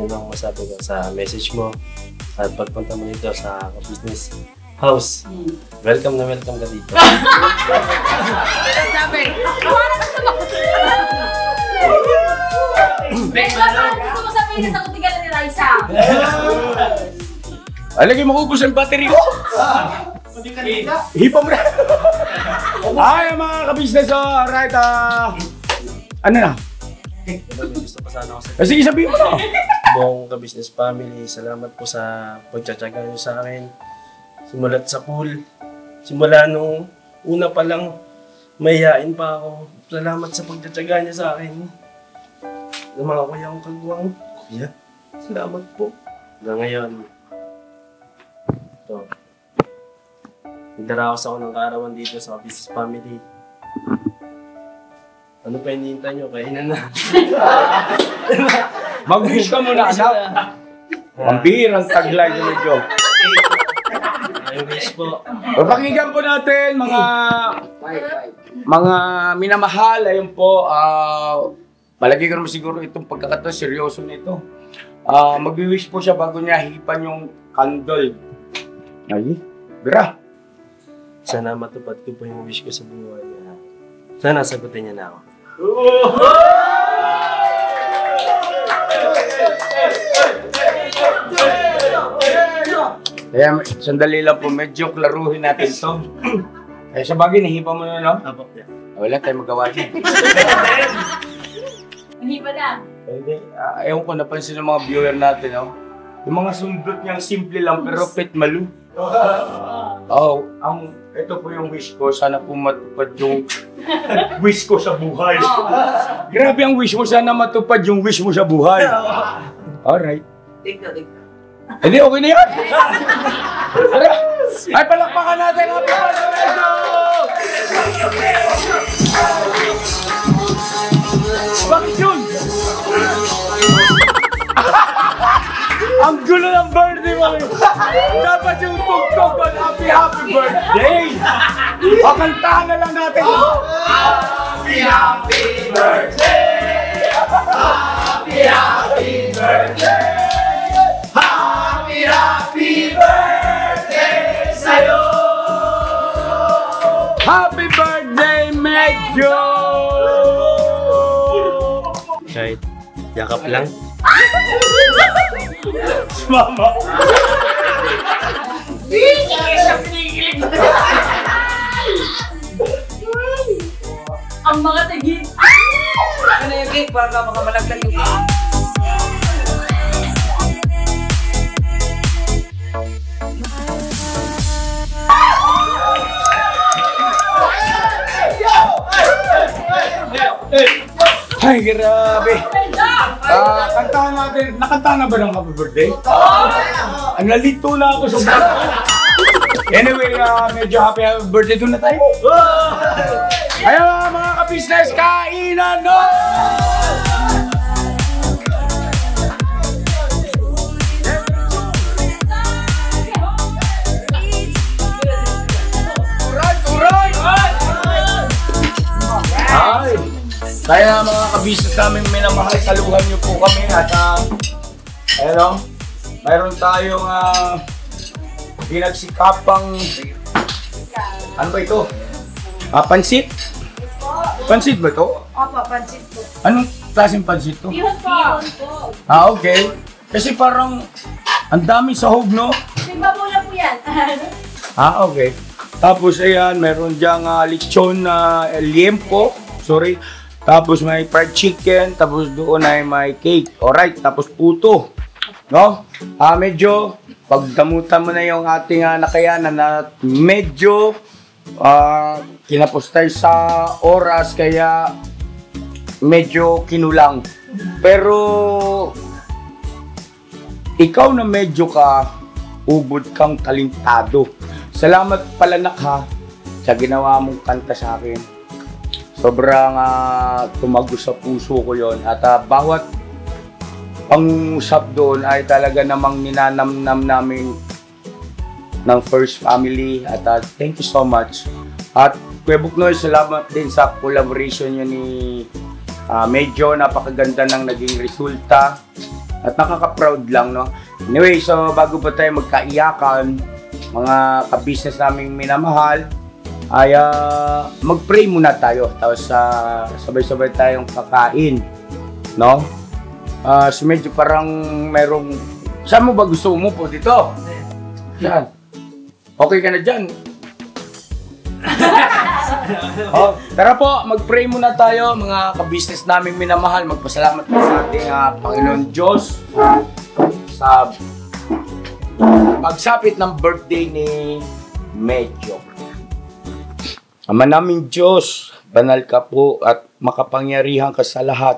Yan ang masabi ko sa message mo. At pagpunta mo dito sa business house, welcome na welcome ka dito. Sabi, wala ka sa gusto mo sabihin sa kutigan ni Raisa? Alagay, makubos ang battery ko. Hipa mo na. Ay, mga ka-business, alright, ano na? Gusto pa sana ako sa Sige, sabihin mo na. buong ka-business family. Salamat po sa pagtsatsaga niyo sa akin. Simulat sa pool. Simula nung una pa lang, mahihain pa ako. Salamat sa pagtsatsaga niyo sa akin. Ng mga kuya kong kagwang. Kuya, salamat po. Hanggang ngayon, ito. Nagdaraos ako ng kaarawan dito sa business family. Ano pa hinihintay nyo? Kainan na. Mag-wish ka muna, anak. Pambihirang taglay ni medyo. Ay, wish po. Pakinggan po natin, mga minamahal. Ayun po, malagay ko naman siguro itong pagkakataon, seryoso nito. Mag-wish po siya bago niya hipan yung candle. Ay, bira. Sana matupad ko po yung wish ko sa buhay niya. Sana sagutin niya na ako. Kaya sandali lang po, medyo klaruhin natin ito. Kaya sa bagay, nahipa mo na, no? Apo, yeah. Wala tayong magawa dyan. Nahipa na. Hindi, ewan ko, napansin ng mga viewer natin, no? Yung mga sundot niyang simple lang, pero pet malu. Ito po yung wish ko. Sana po matupad yung wish ko sa buhay. Grabe ang wish mo. Sana matupad yung wish mo sa buhay. Alright. Hindi, okay na yan. Tara. Ay, palakpakan natin. Happy birthday, bakit yun? Ang gulo ng birthday mo. Dapat yung tugtog doon, happy birthday. O, kantahan na lang natin. Happy birthday. Happy birthday. Happy birthday sa'yo. Happy birthday, Medyo. Kahit yakap lang. Mama. Ang mga tagit. Ano yung cake para makamalaglag yung cake? Ay, grabe. Kantahan natin. Nakanta na ba ng happy birthday? Nalito na ako sa birthday. Anyway, medyo happy birthday doon na tayo. Ayun mga ka-business, kainan no! Ay! Kaya mga ka-business namin minamahal, saluhan niyo po kami at ayun, mayroon tayong pinagsikapang ano ba ito? Pansit? Pansit ba ito? Opo, pansit po. Anong klaseng pansit to? Bihon po. Okay. Kasi parang ang dami sahog, no? May babula po yan. Okay. Tapos ayan, meron diyang lechon na liempo. Sorry. Tapos may fried chicken. Tapos doon ay may cake. Alright. Tapos puto. No? Medyo pagdamutan mo na yung ating nakayanan na medyo kinapos tayo sa oras kaya medyo kinulang. Pero ikaw na medyo ubod kang talentado. Salamat pala ha sa ginawa mong kanta sa akin. Sobrang tumagos sa puso ko yon at bawat pangusap doon ay talaga namang ninanamnam namin ng First Family at thank you so much. At Kuya Buknoy, salamat din sa collaboration nyo ni Medyo. Napakaganda ng naging resulta at nakaka-proud lang, no? Anyway, so bago pa tayo magkaiyakan, mga ka-business naming minamahal, ay mag-pray muna tayo. Tapos sabay-sabay tayong kakain, no? So medyo parang merong... Saan mo ba gusto mo po dito? Saan? Okay ka na dyan? Oh, tara po, mag-pray muna tayo mga ka-business naming minamahal. Magpasalamat po sa ating Panginoon Diyos sa pagsapit ng birthday ni Medyo. Ama naming Diyos, banal ka po at makapangyarihan ka sa lahat.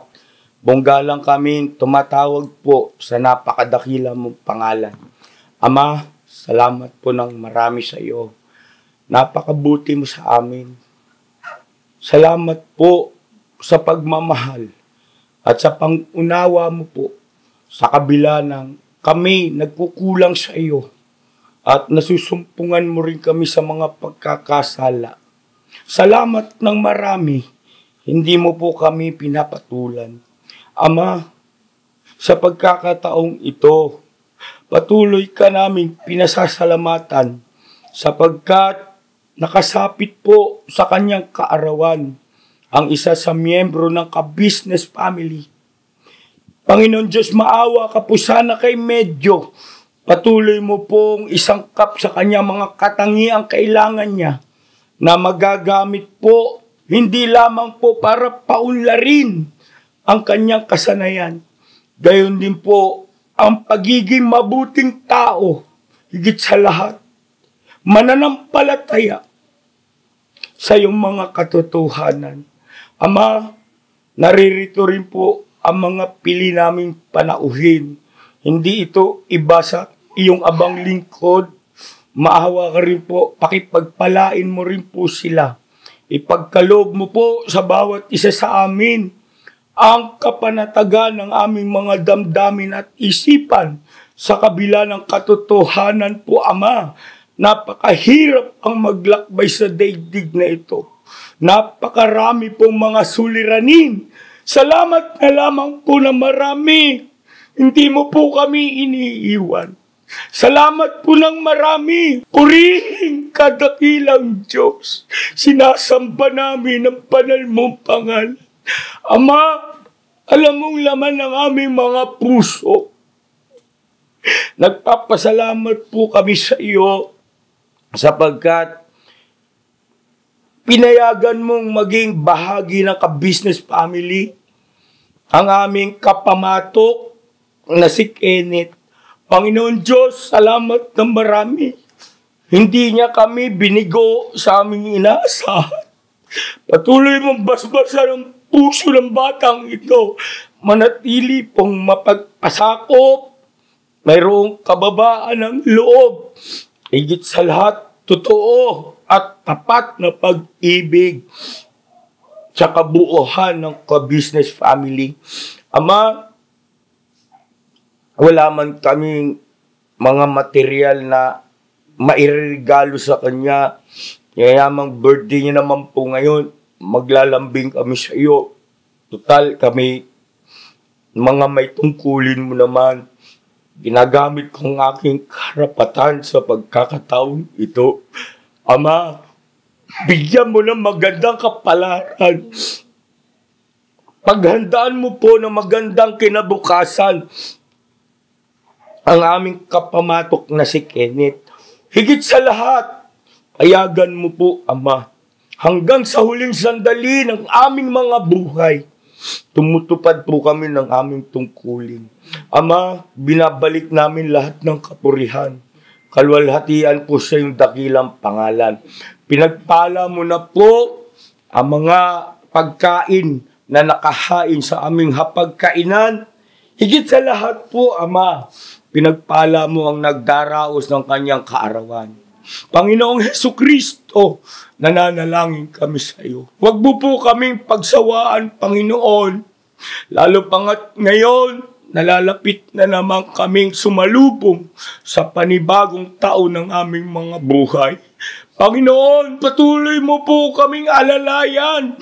Bongga lang kaming tumatawag po sa napakadakila mong pangalan. Ama, salamat po ng marami sa iyo. Napakabuti mo sa amin. Salamat po sa pagmamahal at sa pangunawa mo po sa kabila ng kami nagkukulang sa iyo at nasusumpungan mo rin kami sa mga pagkakasala. Salamat ng marami, hindi mo po kami pinapatulan. Ama, sa pagkakataong ito, patuloy ka namin pinasasalamatan sapagkat nakasapit po sa kanyang kaarawan ang isa sa miyembro ng ka-business family. Panginoon Diyos, maawa ka po sana kay Medyo. Patuloy mo pong isangkap sa kanyang mga katangiang kailangan niya na magagamit po hindi lamang po para paunlarin ang kanyang kasanayan. Gayon din po ang pagiging mabuting tao, higit sa lahat, mananampalataya sa iyong mga katotohanan. Ama, naririto rin po ang mga pili naming panauhin. Hindi ito iba sa iyong abang lingkod. Maawa ka rin po, pakipagpalain mo rin po sila. Ipagkaloob mo po sa bawat isa sa amin ang kapanatagan ng aming mga damdamin at isipan sa kabila ng katotohanan po, Ama. Napakahirap ang maglakbay sa daigdig na ito. Napakarami pong mga suliranin. Salamat na lamang po na marami. Hindi mo po kami iniiwan. Salamat po ng marami. Purihin ka dakilang Diyos. Sinasamba namin ang banal mong pangalan. Ama, alam mong laman ng aming mga puso. Nagpapasalamat po kami sa iyo sapagkat pinayagan mong maging bahagi ng ka-business family ang aming kapamatok na si Kenneth. Panginoon Diyos, salamat ng marami. Hindi niya kami binigo sa aming inaasahan. Patuloy mong basbasan ang puso ng batang ito. Manatili pong mapagpasakop. Mayroong kababaan ng loob. Higit sa lahat, totoo at tapat na pag-ibig sa kabuuhan ng ka-business family. Ama, wala man kaming mga material na mairegalo sa kanya. Yayamang birthday niya naman po ngayon, maglalambing kami sa iyo. Total, kami, mga may tungkulin mo naman. Ginagamit kong aking karapatan sa pagkakataon ito. Ama, bigyan mo ng magandang kapalaran. Paghandaan mo po ng magandang kinabukasan ang aming kapamatok na si Kenneth. Higit sa lahat, payagan mo po, Ama, hanggang sa huling sandali ng aming mga buhay, tumutupad po kami ng aming tungkulin. Ama, binabalik namin lahat ng kapurihan. Kalwalhatian po sa iyong dakilang pangalan. Pinagpala mo na po ang mga pagkain na nakahain sa aming hapagkainan. Higit sa lahat po, Ama, pinagpala mo ang nagdaraos ng kanyang kaarawan. Panginoong Hesukristo, nananalangin kami sa iyo. Huwag mo po kaming pagsawaan, Panginoon. Lalo pangat ngayon, nalalapit na naman kaming sumalubong sa panibagong taon ng aming mga buhay. Panginoon, patuloy mo po kaming alalayan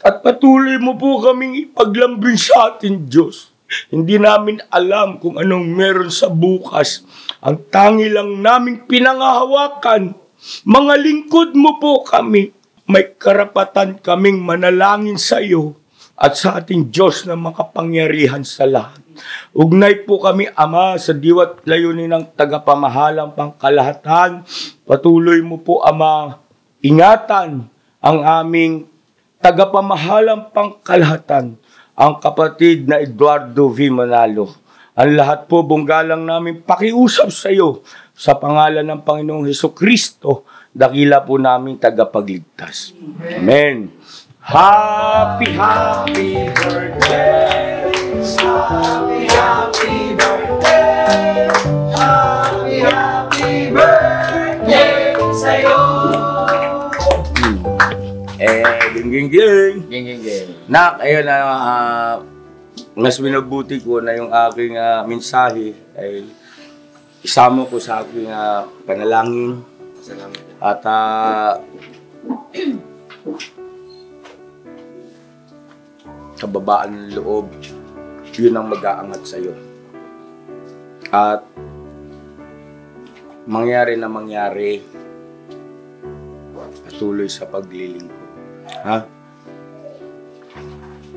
at patuloy mo po kaming ipaglambing sa atin, Diyos. Hindi namin alam kung anong meron sa bukas. Ang tangi lang naming pinangahawakan, mga lingkod mo po kami. May karapatan kaming manalangin sa iyo at sa ating Diyos na makapangyarihan sa lahat. Ugnay po kami, Ama, sa diwat layunin ng tagapamahalang pangkalahatan. Patuloy mo po, Ama, ingatan ang aming tagapamahalang pangkalahatan, ang kapatid na Eduardo V. Manalo. Ang lahat po bunggalang namin pakiusap sa iyo sa pangalan ng Panginoong Hesukristo, dakila po namin tagapagligtas. Amen. Happy, happy birthday! Happy, happy birthday! Happy, happy birthday sa'yo! Ging. Nak, ayun na, mas minabuti ko na yung aking mensahe ay isama ko sa aking panalangin. At kababaan ng loob, yun ang mag-aangat sa'yo. At mangyari na mangyari, patuloy sa paglilingkod. Ha?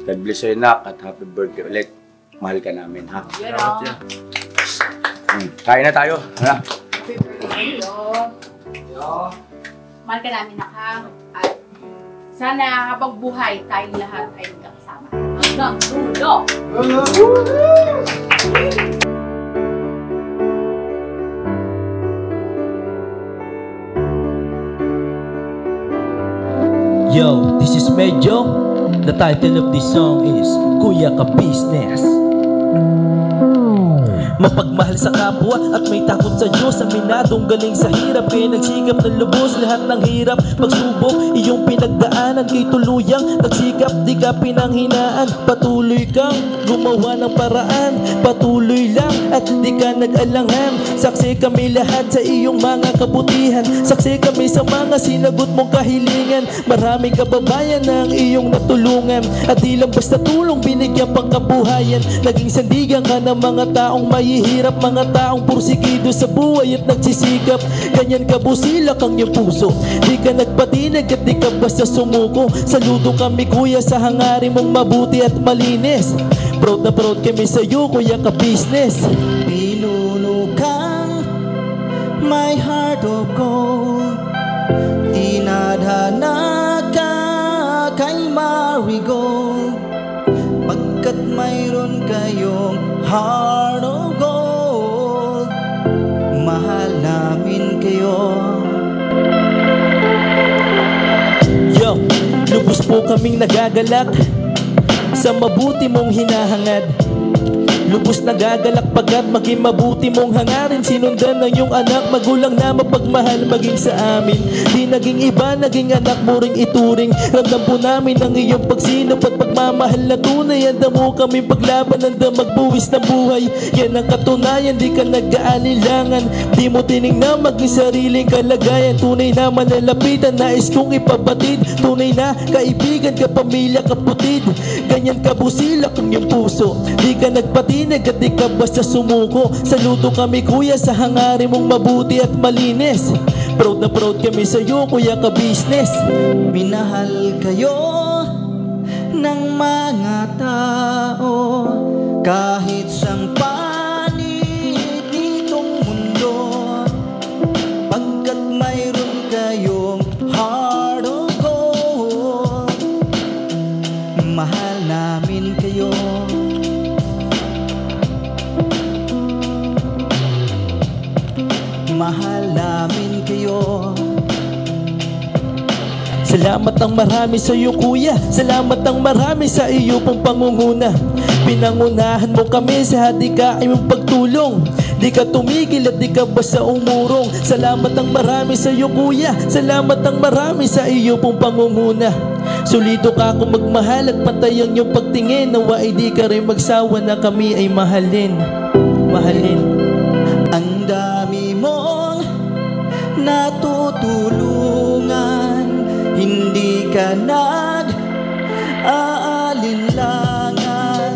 God bless you, Nak, at happy birthday ulit. Mahal ka namin, ha? Kain na tayo. Ha? Happy birthday, mahal ka namin, Nak, ha? At sana habang buhay, tayong lahat ay magkakasama. Hanggang dulo! Yo, this is Medyo. The title of this song is Kuya Ka Business. Mapagmahal sa kapwa at may takot sa Diyos. Aminadong galing sa hirap, kaya nagsikap ng lubos. Lahat ng hirap, pagsubok, iyong pinagdaanan. Kay tuluyang nagsikap, di ka pinanghinaan. Patuloy kang gumawa ng paraan. Patuloy lang at di ka nag-alangan. Saksi kami lahat sa iyong mga kabutihan. Saksi kami sa mga sinagot mong kahilingan. Maraming kababayan na ang iyong natulungan. At di lang basta tulong, binigyan pang kabuhayan. Naging sandigan ka ng mga taong mahihirap, mga taong pursigido sa buhay at nagsisikap. Ganyan ka busilak ang iyong puso, di ka nagpatinag at di ka basta sumuko. Saludo kami kuya sa hangarin mong mabuti at malinis. Proud na proud kami sa iyo, Kuya Ka Business. Pinuno kang my heart of gold, tinadhana ka kay marigold, pagkat mayroon kayong heart of gold. Mahal namin kayo. Yo, lubos po kaming nagagalak sa mabuti mong hinahangad. Lubos nagagalak pagkat maging mabuti mong hangarin. Sinundan ng iyong anak, magulang na mapagmahal maging sa amin. Di naging iba, naging anak mo ring ituring. Ramdam po namin ang iyong pagsinop at pagmamahal na tunay. Handa mo kaming paglaban, handa magbuwis ng buhay. Yan ang katunayan, di ka nag-aalilangan. Di mo tinignan maging sariling kalagayan. Tunay na manalapitan, nais kong ipabatid. Tunay na kaibigan, kapamilya, kaputid. Ganyan kabusilak ang iyong puso, di ka nagpatinag at di ka basta sumuko. Saludo kami kuya sa hangarin mong mabuti at malinis. Proud na proud kami sa iyo, Kuya Ka Business. Minahal kayo ng mga tao kahit sang panig nitong mundo, pagkat mayroon kayong heart of gold. Mahal namin kayo. Mahal namin kayo. Salamat ang marami sa iyo kuya, salamat ang marami sa iyo pong pangunguna. Pinangunahan mo kami sa hadikain mong pagtulong. Di ka tumigil at di ka basta umurong. Salamat ang marami sa iyo kuya, salamat ang marami sa iyo pong pangunguna. Solido ka kung magmahal at pantay ang iyong pagtingin. Nawa ay di ka rin magsawa na kami ay mahalin. Mahalin. Ang dami mong natutulungan, hindi ka nag-aalinlangan.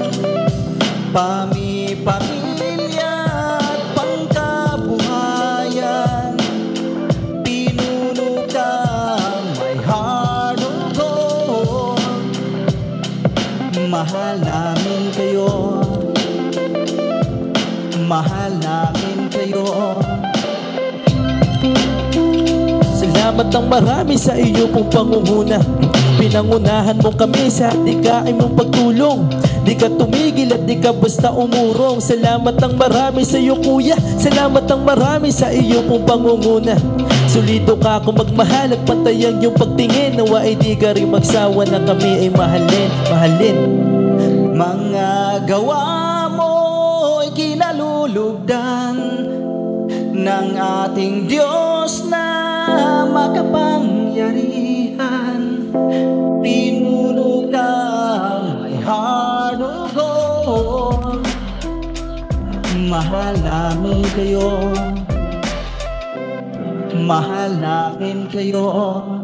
Pamilya at pangkabuhayan, pinuno ka my heart of gold. Mahal namin kayo. Mahal namin kayo. Salamat ng marami sa iyo pong pangunguna. Pinangunahan mo kami sa dikain mong pagtulong. Di ka tumigil at di ka basta umurong. Salamat ng marami sa iyo kuya. Salamat ng marami sa iyo pong pangunguna. Solido ka kung magmahal at pantayan yung pagtingin. Nawa ay di ka rin magsawa na kami ay mahalin. Mahalin. Mga gawa mo'y kinalulugdan ng ating Diyos na makapangyarihan. Pinuno ng may heart of gold. Mahal namin kayo. Mahal namin kayo.